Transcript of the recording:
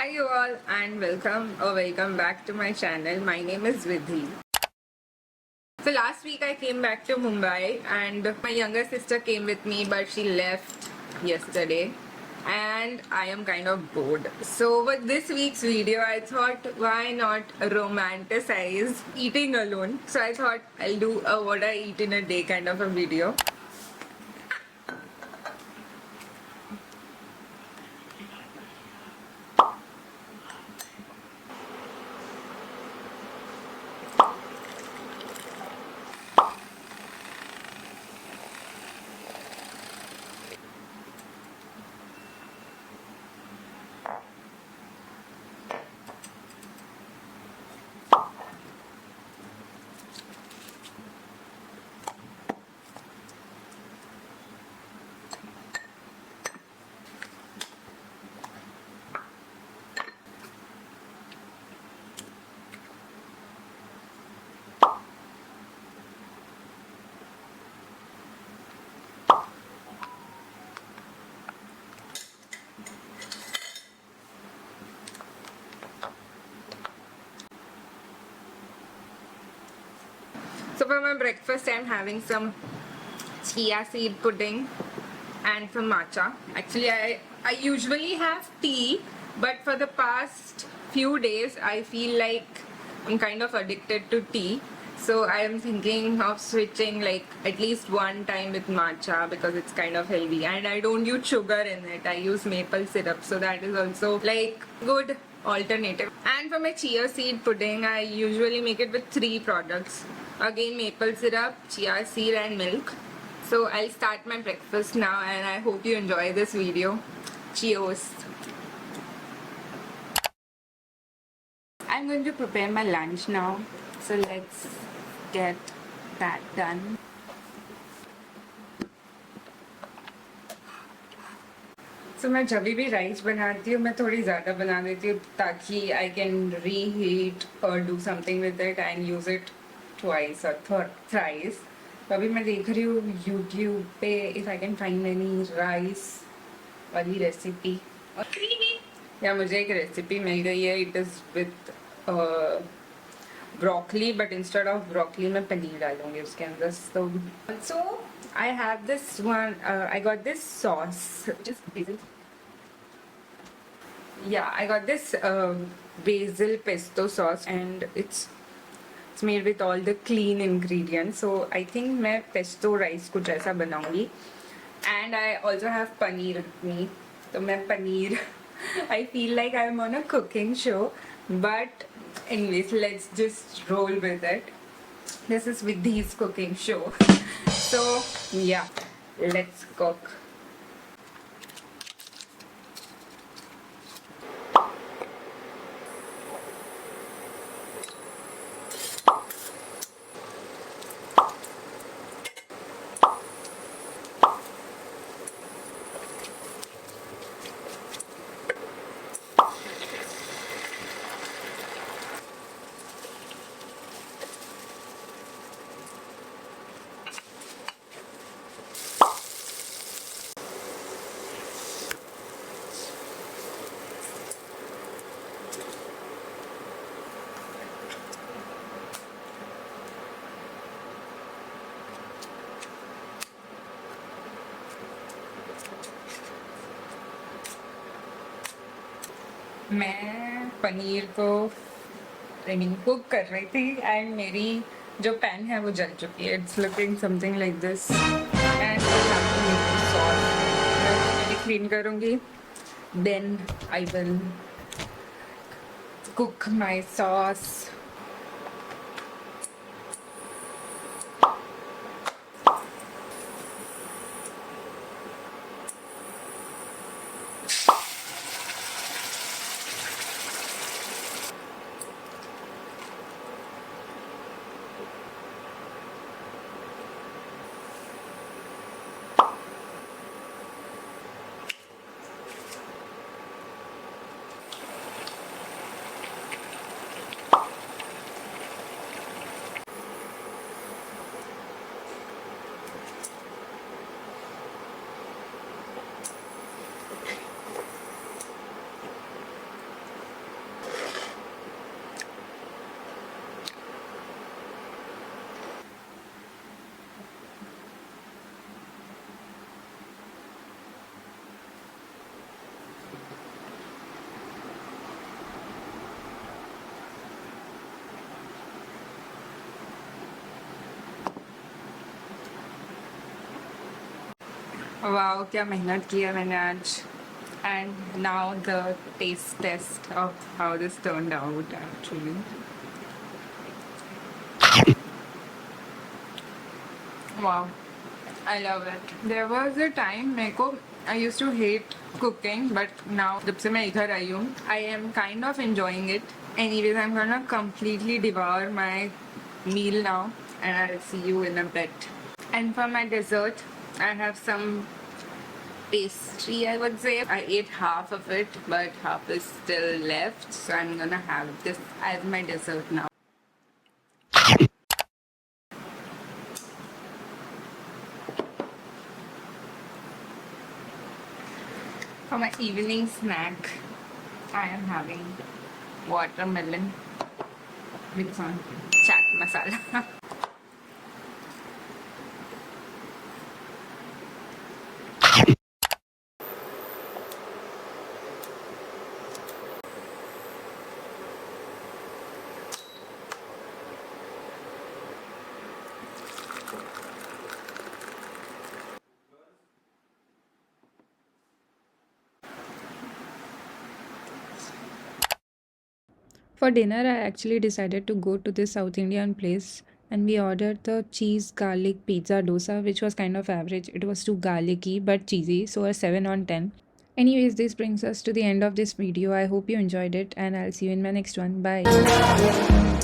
you all and welcome back to my channel. My name is Vidhi. So last week I came back to Mumbai and my younger sister came with me, but she left yesterday and I am kind of bored. So with this week's video I thought why not romanticize eating alone. So I thought I'll do a what I eat in a day kind of a video. So for my breakfast I'm having some chia seed pudding and some matcha. Actually I usually have tea, but for the past few days I feel like I'm kind of addicted to tea. So I am thinking of switching like at least one time with matcha because it's kind of healthy and I don't use sugar in it. I use maple syrup, so that is also like good alternative. And for my chia seed pudding I usually make it with 3 products. Again, maple syrup, chia seed and milk. So I'll start my breakfast now and I hope you enjoy this video. Cheers! I'm going to prepare my lunch now. So let's get that done. So मैं जब भी rice बनाती हूँ मैं थोड़ी ज़्यादा बना देती हूँ ताकि I can reheat or do something with it and use it twice or thrice. तो अभी मैं देख रही हूँ YouTube पे if I can find any rice वाली रेसिपी या मुझे एक रेसिपी मिल गई है. It is with broccoli, but instead of broccoli मैं पनीर डालूंगी उसके अंदर. So I have this one. I got this sauce. Just basil. Yeah, I got this basil pesto sauce, and it's made with all the clean ingredients. So I think मैं pesto rice कुछ ऐसा बनाऊंगी. And I also have paneer with me. So मैं paneer. I feel like I'm on a cooking show, but anyways, let's just roll with it. This is Vidhi's cooking show. So yeah, let's cook. मैं पनीर को cook कर रही थी and मेरी जो pan है वो जल चुकी है. It's looking something like this and sauce मैं क्लीन करूँगी. Then I will cook my sauce. Wow, क्या मेहनत की है मैंने आज. And now the taste test of how this turned out actually. Wow, I love it. There was a time मेरे को I used to hate cooking, but now जब से मैं इधर आई हूँ, I am kind of enjoying it. Anyways, I'm gonna completely devour my meal now, and I'll see you in a bit. And for my dessert, I have some pastry, I would say. I ate half of it, but half is still left, so I'm gonna have this as my dessert now. For my evening snack, I am having watermelon with some chaat masala. For dinner, I actually decided to go to this South Indian place and we ordered the cheese garlic pizza dosa, which was kind of average. It was too garlicky but cheesy, so a 7 on 10. Anyways, this brings us to the end of this video. I hope you enjoyed it and I'll see you in my next one. Bye.